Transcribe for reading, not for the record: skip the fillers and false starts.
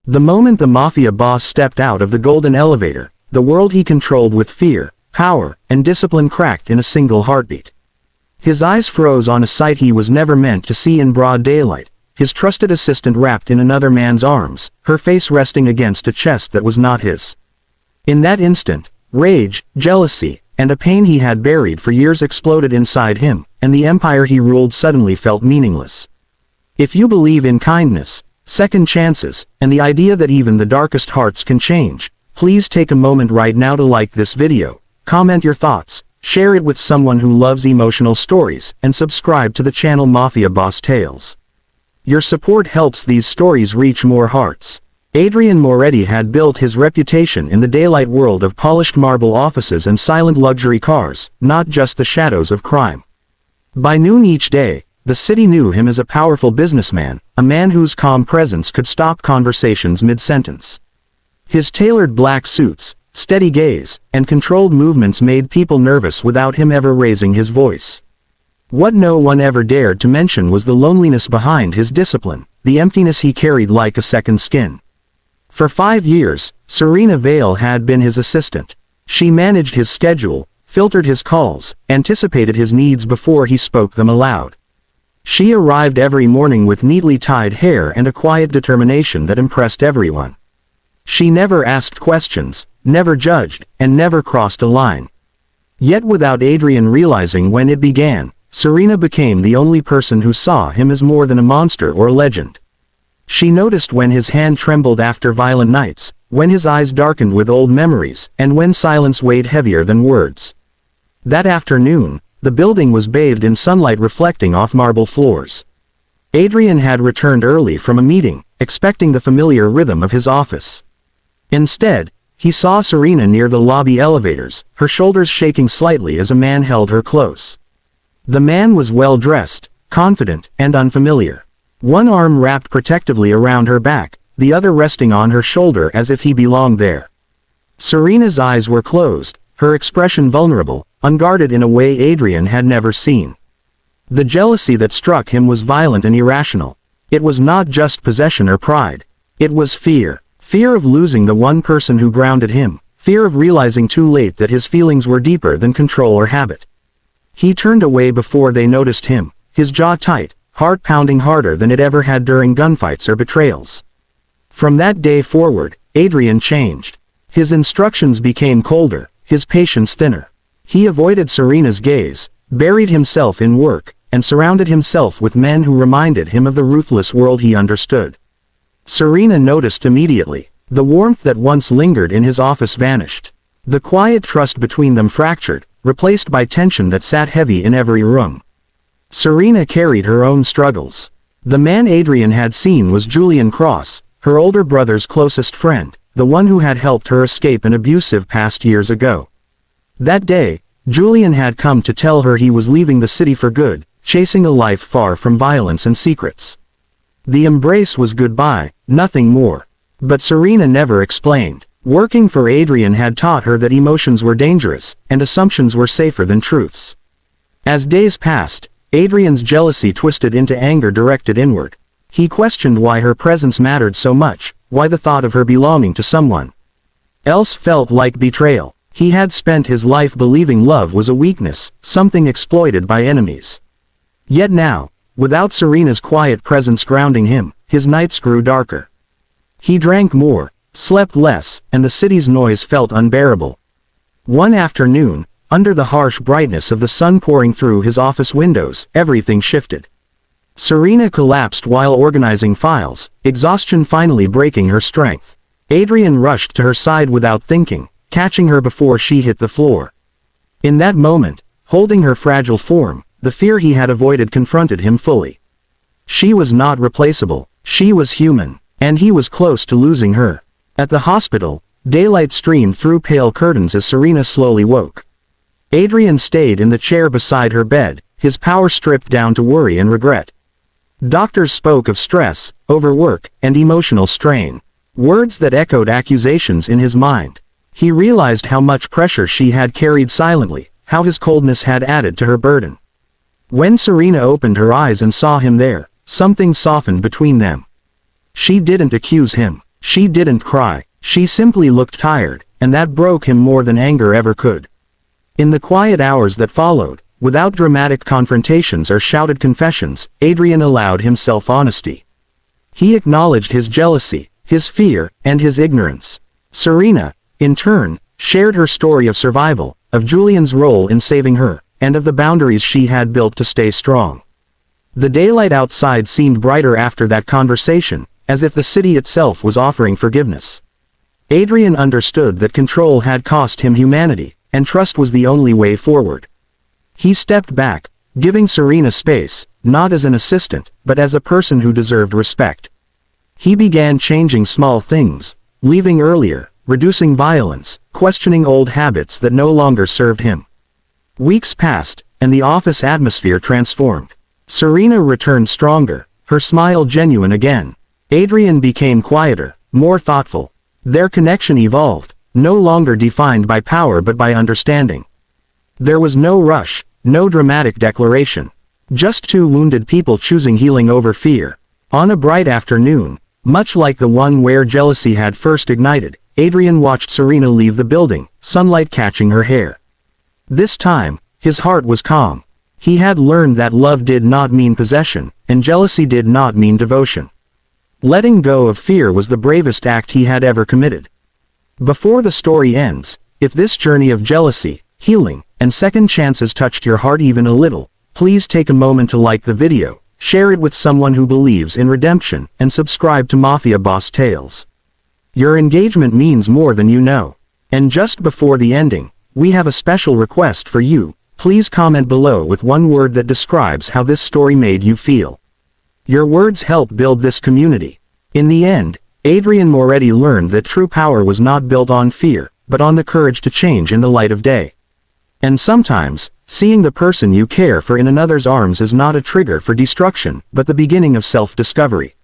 The moment the Mafia boss stepped out of the golden elevator, the world he controlled with fear, power, and discipline cracked in a single heartbeat. His eyes froze on a sight he was never meant to see in broad daylight, his trusted assistant wrapped in another man's arms, her face resting against a chest that was not his. In that instant, rage, jealousy, and a pain he had buried for years exploded inside him, and the empire he ruled suddenly felt meaningless. If you believe in kindness, second chances, and the idea that even the darkest hearts can change, please take a moment right now to like this video, comment your thoughts, share it with someone who loves emotional stories, and subscribe to the channel Mafia Boss Tales. Your support helps these stories reach more hearts. Adrian Moretti had built his reputation in the daylight world of polished marble offices and silent luxury cars, not just the shadows of crime. By noon each day, the city knew him as a powerful businessman, a man whose calm presence could stop conversations mid-sentence. His tailored black suits, steady gaze, and controlled movements made people nervous without him ever raising his voice. What no one ever dared to mention was the loneliness behind his discipline, the emptiness he carried like a second skin. For 5 years, Serena Vale had been his assistant. She managed his schedule, filtered his calls, anticipated his needs before he spoke them aloud. She arrived every morning with neatly tied hair and a quiet determination that impressed everyone. She never asked questions, never judged, and never crossed a line. Yet without Adrian realizing when it began, Serena became the only person who saw him as more than a monster or a legend. She noticed when his hand trembled after violent nights, when his eyes darkened with old memories, and when silence weighed heavier than words. That afternoon, the building was bathed in sunlight reflecting off marble floors. Adrian had returned early from a meeting, expecting the familiar rhythm of his office. Instead, he saw Serena near the lobby elevators, her shoulders shaking slightly as a man held her close. The man was well-dressed, confident, and unfamiliar. One arm wrapped protectively around her back, the other resting on her shoulder as if he belonged there. Serena's eyes were closed, her expression vulnerable, unguarded in a way Adrian had never seen. The jealousy that struck him was violent and irrational. It was not just possession or pride. It was fear. Fear of losing the one person who grounded him. Fear of realizing too late that his feelings were deeper than control or habit. He turned away before they noticed him, his jaw tight, heart pounding harder than it ever had during gunfights or betrayals. From that day forward, Adrian changed. His instructions became colder, his patience thinner. He avoided Serena's gaze, buried himself in work, and surrounded himself with men who reminded him of the ruthless world he understood. Serena noticed immediately. The warmth that once lingered in his office vanished. The quiet trust between them fractured, replaced by tension that sat heavy in every room. Serena carried her own struggles. The man Adrian had seen was Julian Cross, her older brother's closest friend, the one who had helped her escape an abusive past years ago. That day, Julian had come to tell her he was leaving the city for good, chasing a life far from violence and secrets. The embrace was goodbye, nothing more. But Serena never explained. Working for Adrian had taught her that emotions were dangerous, and assumptions were safer than truths. As days passed, Adrian's jealousy twisted into anger directed inward. He questioned why her presence mattered so much, why the thought of her belonging to someone else felt like betrayal. He had spent his life believing love was a weakness, something exploited by enemies. Yet now, without Serena's quiet presence grounding him, his nights grew darker. He drank more, slept less, and the city's noise felt unbearable. One afternoon, under the harsh brightness of the sun pouring through his office windows, everything shifted. Serena collapsed while organizing files, exhaustion finally breaking her strength. Adrian rushed to her side without thinking, catching her before she hit the floor. In that moment, holding her fragile form, the fear he had avoided confronted him fully. She was not replaceable, she was human, and he was close to losing her. At the hospital, daylight streamed through pale curtains as Serena slowly woke. Adrian stayed in the chair beside her bed, his power stripped down to worry and regret. Doctors spoke of stress, overwork, and emotional strain. Words that echoed accusations in his mind. He realized how much pressure she had carried silently, how his coldness had added to her burden. When Serena opened her eyes and saw him there, something softened between them. She didn't accuse him. She didn't cry, she simply looked tired, and that broke him more than anger ever could. In the quiet hours that followed, without dramatic confrontations or shouted confessions, Adrian allowed himself honesty. He acknowledged his jealousy, his fear, and his ignorance. Serena, in turn, shared her story of survival, of Julian's role in saving her, and of the boundaries she had built to stay strong. The daylight outside seemed brighter after that conversation, as if the city itself was offering forgiveness. Adrian understood that control had cost him humanity, and trust was the only way forward. He stepped back, giving Serena space, not as an assistant, but as a person who deserved respect. He began changing small things, leaving earlier, reducing violence, questioning old habits that no longer served him. Weeks passed, and the office atmosphere transformed. Serena returned stronger, her smile genuine again. Adrian became quieter, more thoughtful. Their connection evolved, no longer defined by power but by understanding. There was no rush, no dramatic declaration. Just two wounded people choosing healing over fear. On a bright afternoon, much like the one where jealousy had first ignited, Adrian watched Serena leave the building, sunlight catching her hair. This time, his heart was calm. He had learned that love did not mean possession, and jealousy did not mean devotion. Letting go of fear was the bravest act he had ever committed. Before the story ends, if this journey of jealousy, healing, and second chances touched your heart even a little, please take a moment to like the video, share it with someone who believes in redemption, and subscribe to Mafia Boss Tales. Your engagement means more than you know. And just before the ending, we have a special request for you. Please comment below with one word that describes how this story made you feel. Your words help build this community. In the end, Adrian Moretti learned that true power was not built on fear, but on the courage to change in the light of day. And sometimes, seeing the person you care for in another's arms is not a trigger for destruction, but the beginning of self-discovery.